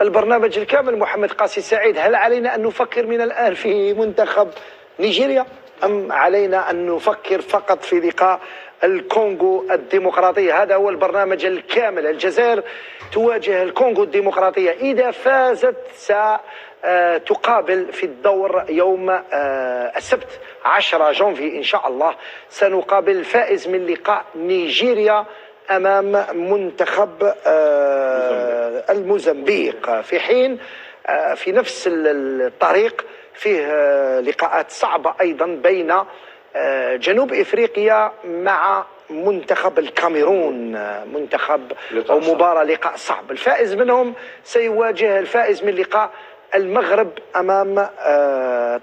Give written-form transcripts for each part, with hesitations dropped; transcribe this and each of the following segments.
البرنامج الكامل محمد قاسي سعيد. هل علينا أن نفكر من الآن في منتخب نيجيريا أم علينا أن نفكر فقط في لقاء الكونغو الديمقراطية؟ هذا هو البرنامج الكامل. الجزائر تواجه الكونغو الديمقراطية، إذا فازت ستقابل في الدور يوم السبت 10 جونفي إن شاء الله، سنقابل الفائز من لقاء نيجيريا أمام منتخب الموزمبيق، في حين في نفس الطريق فيه لقاءات صعبة أيضا بين جنوب إفريقيا مع منتخب الكاميرون، منتخب أو مباراة لقاء صعب. الفائز منهم سيواجه الفائز من لقاء المغرب أمام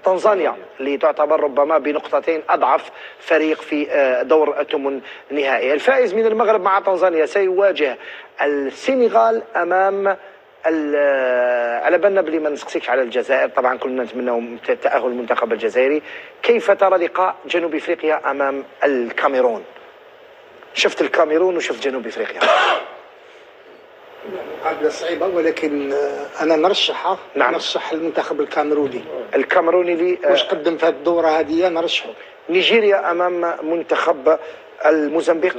تنزانيا، اللي تعتبر ربما بنقطتين أضعف فريق في دور الثمن النهائي. الفائز من المغرب مع تنزانيا سيواجه السنغال أمام على بالنا بلي ما نسقسيكش على الجزائر، طبعا كلنا نتمناو تأهل المنتخب الجزائري. كيف ترى لقاء جنوب افريقيا امام الكاميرون؟ شفت الكاميرون وشفت جنوب افريقيا. مقابلة صعيبة، ولكن انا نرشحها. نعم. نرشح المنتخب الكاميروني. الكاميروني اللي واش قدم في هذه الدورة هذه نرشحه. نيجيريا امام منتخب الموزمبيق.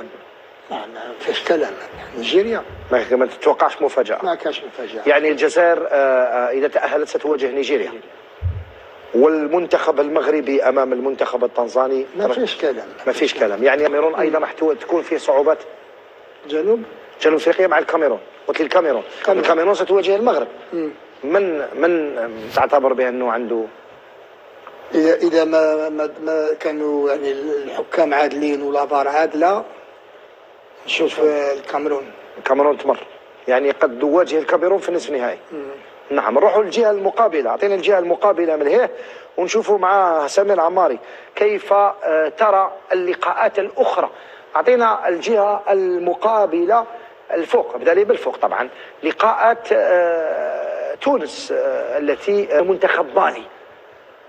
ما فيش كلام. نيجيريا ما تتوقعش مفاجأة؟ ما كاش مفاجأة. يعني الجزائر إذا تأهلت ستواجه نيجيريا، والمنتخب المغربي أمام المنتخب التنزاني ما فيش كلام. ما فيش كلام. يعني الكاميرون أيضا راح تكون فيه صعوبات. جنوب افريقيا مع الكاميرون. قلت لي الكاميرون ستواجه المغرب. من تعتبر بأنه عنده، إذا ما كانوا يعني الحكام عادلين والافار عادله، نشوف الكاميرون تمر، يعني قد تواجه الكاميرون في النصف النهائي. نعم. نروحوا للجهة المقابلة، أعطينا الجهة المقابلة من هيه ونشوفوا مع سمير عماري كيف ترى اللقاءات الأخرى. أعطينا الجهة المقابلة الفوق، ابدأ لي بالفوق طبعا. لقاءات تونس التي منتخب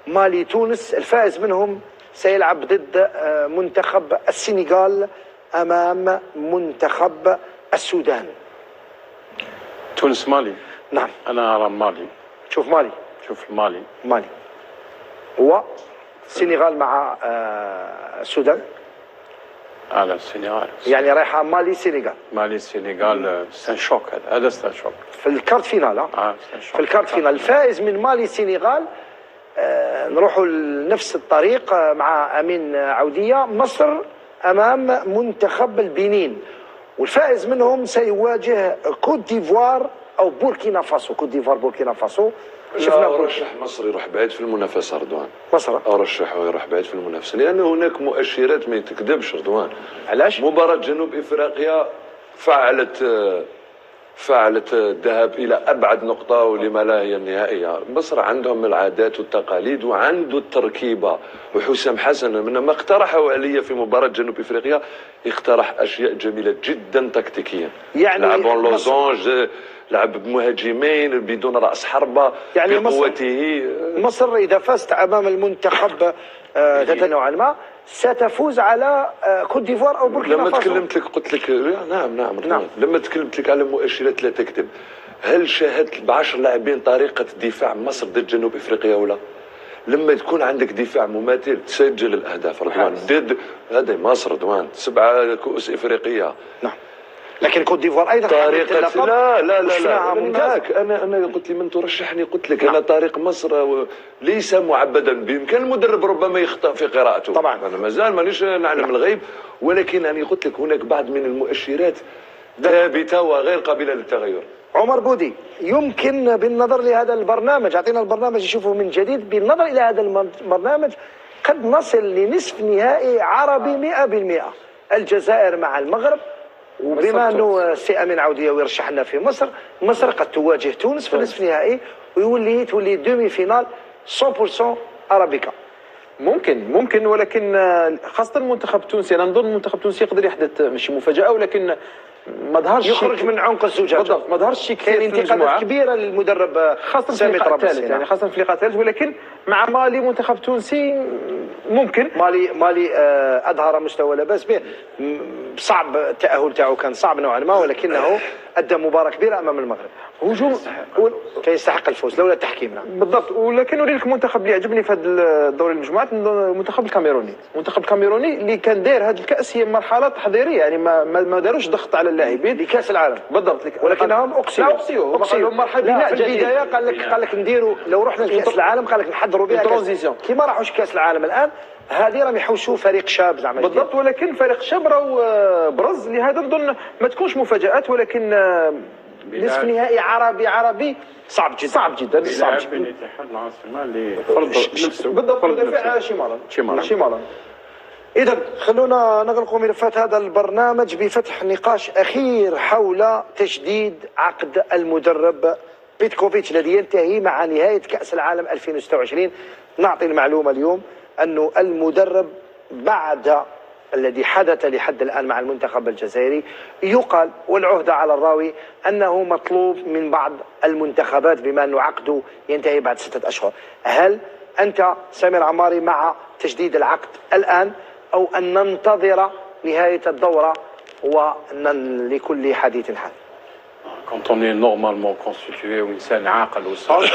مالي تونس، الفائز منهم سيلعب ضد منتخب السنغال أمام منتخب السودان. تونس مالي. نعم. أنا أرى مالي. شوف مالي. شوف مالي. هو السنغال مع السودان. على السنغال. يعني رايحة مالي السنغال سان شوك. هذا سان شوك في الكارت فينال. في الكارت فينال الفائز من مالي السنغال. نروحوا لنفس الطريق مع أمين عودية. مصر أمام منتخب البنين، والفائز منهم سيواجه كوت ديفوار أو بوركينا فاسو. كوت ديفوار بوركينا فاسو. شفنا أرشح مصر يروح بعيد في المنافسة. رضوان مصر أرشحه يروح بعيد في المنافسة، لأن هناك مؤشرات ما تكذبش. رضوان علاش؟ مباراة جنوب إفريقيا فعلت الذهاب إلى أبعد نقطة، ولما لا هي النهائية. مصر عندهم العادات والتقاليد وعنده التركيبة، وحسام حسن من ما اقترحه عليا في مباراة جنوب إفريقيا اقترح أشياء جميلة جدا تكتيكيا. يعني لعبون لوزونج، لعب بمهاجمين بدون رأس حربة، يعني بقوته. مصر إذا فازت أمام المنتخب نوعا ما ستفوز على كوت ديفوار او بوركينا فاسو. لما تكلمت لك قلت لك نعم. لما تكلمت لك على مؤشرات لا تكذب، هل شاهدت ب10 لاعبين طريقه دفاع مصر ضد جنوب افريقيا ولا؟ لما تكون عندك دفاع مماثل تسجل الاهداف. رضوان ضد هذا مصر. رضوان 7 كؤوس افريقيه. نعم. لكن كوت ديفوار ايضا طريقه لا ممتاز. انا قلت لي من ترشحني قلت لك انا طريق مصر ليس معبدا. بامكان المدرب ربما يخطئ في قراءته طبعا. انا مازال مانيش نعلم الغيب، ولكن انا قلت لك هناك بعض من المؤشرات ثابته وغير قابله للتغير. عمر بودي، يمكن بالنظر لهذا البرنامج، اعطينا البرنامج نشوفه من جديد، بالنظر الى هذا البرنامج قد نصل لنصف نهائي عربي 100%. الجزائر مع المغرب، وبما انه السي امين عوديه ويرشح لنا في مصر قد تواجه تونس في النصف النهائي تولي دومي فينال 100% ارابيكا. ممكن ولكن خاصه المنتخب التونسي، انا نظن المنتخب التونسي يقدر يحدث ماشي مفاجاه، ولكن ما ظهرش يخرج من عنق الزجاجه. بالضبط، ما ظهرش شيء كثير. كاين انتقادات كبيره للمدرب خاصه في اللقاء الثالث، يعني خاصه في اللقاء الثالث، ولكن مع مالي منتخب تونسي ممكن. مالي اظهر مستوى لا باس به. صعب التاهل تاعو كان صعب نوعا ما، ولكنه ادى مباراه كبيره امام المغرب. هجوم كان يستحق الفوز لولا التحكيم. نعم بالضبط. ولكن اريد لك المنتخب اللي عجبني في هذا دوري المجموعات، المنتخب الكاميروني. المنتخب الكاميروني اللي كان داير هذه الكاس هي مرحله تحضيريه، يعني ما داروش ضغط على اللاعبين لكاس العالم. بالضبط. ولكنهم اقصيوا مرحله بناء جديده. في البدايه قال لك نديروا لو رحنا لكاس العالم، قال لك نحضروا بها ترانزيسيون كي ما راحوش كاس العالم. الان هذه راهم يحوشوا فريق شاب زعما بالضبط. ولكن فريق شاب راهو برز، لهذا نظن ما تكونش مفاجات، ولكن نصف نهائي عربي صعب جدا صعب جدا. لاعب من الاتحاد العاصمه اللي فرض نفسه بالضبط. مدافع شمالا. إذا خلونا نغلق ملفات هذا البرنامج بفتح نقاش أخير حول تجديد عقد المدرب بيتكوفيتش الذي ينتهي مع نهاية كأس العالم 2026. نعطي المعلومة اليوم أنه المدرب بعد الذي حدث لحد الآن مع المنتخب الجزائري يقال والعهدة على الراوي أنه مطلوب من بعض المنتخبات بما أنه عقده ينتهي بعد 6 أشهر. هل أنت سمير عماري مع تجديد العقد الآن أو أن ننتظر نهاية الدورة ولكل حديث حال؟ Quand on est normalement constitué وإنسان عاقل وصالح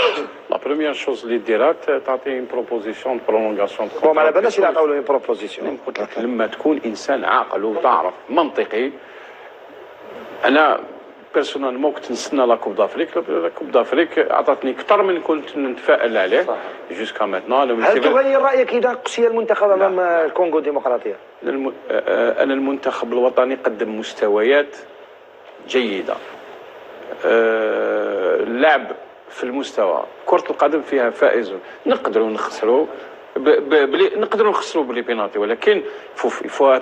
la première chose اللي ديرها تعطي une proposition de prolongation de contrat. ما على بالناش اللي عطاو له بروبوزيسيون. قلت لك لما تكون إنسان عاقل وتعرف منطقي. أنا بيرسونالمون كنت نستنى لا كوب دافريك. لا كوب دافريك عطاتني أكثر من كنت نتفائل عليه جوسكا ماتنون. هل تغير رأيك إذا قصي المنتخب أمام الكونغو الديمقراطية؟ أنا المنتخب الوطني قدم مستويات جيدة. اللعب في المستوى كرة القدم فيها فائز. نقدروا نخسروا نقدروا نخسروا بلي بينالتي، ولكن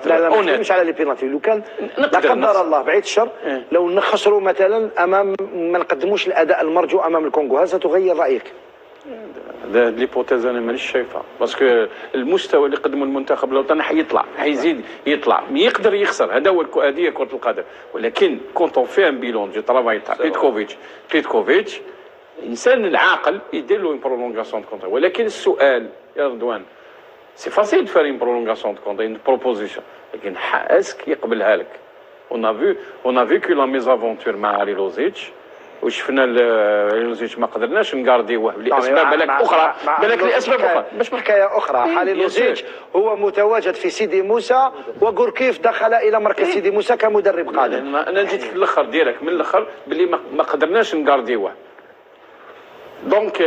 لا ما نتكلمش على لي بينالتي. لو كان لا قدر الله بعيد الشر لو نخسروا مثلا امام ما نقدموش الاداء المرجو امام الكونغو، هل ستغير رايك؟ ليبوتيز انا مانيش شايفها، باسكو المستوى اللي قدمه المنتخب الوطني حيطلع، حيزيد يطلع، يقدر يخسر. هذا هو هذه كرة القدم. ولكن كونت اون في ان بيلون دو ترافاي تاع بيتكوفيتش الانسان العاقل يدير له اون برولونغاسيون دو كونترا. ولكن السؤال يا رضوان سي فاسيل دو فار اون برولونغاسيون دو كونترا، اون بروبوزيسيون، لكن اسك يقبلها لك؟ اون ا فيكو لا ميزافونتور مع ريلوزيتش وشفنا لوزيتش ما قدرناش نقارديوه لاسباب بالك اخرى، بالك لاسباب اخرى باش حكايه اخرى. حالي لوزيتش هو متواجد في سيدي موسى وغوركيف دخل الى مركز سيدي موسى كمدرب قادم. انا جيت في الاخر ديالك من الاخر باللي ما قدرناش نقارديوه. دونك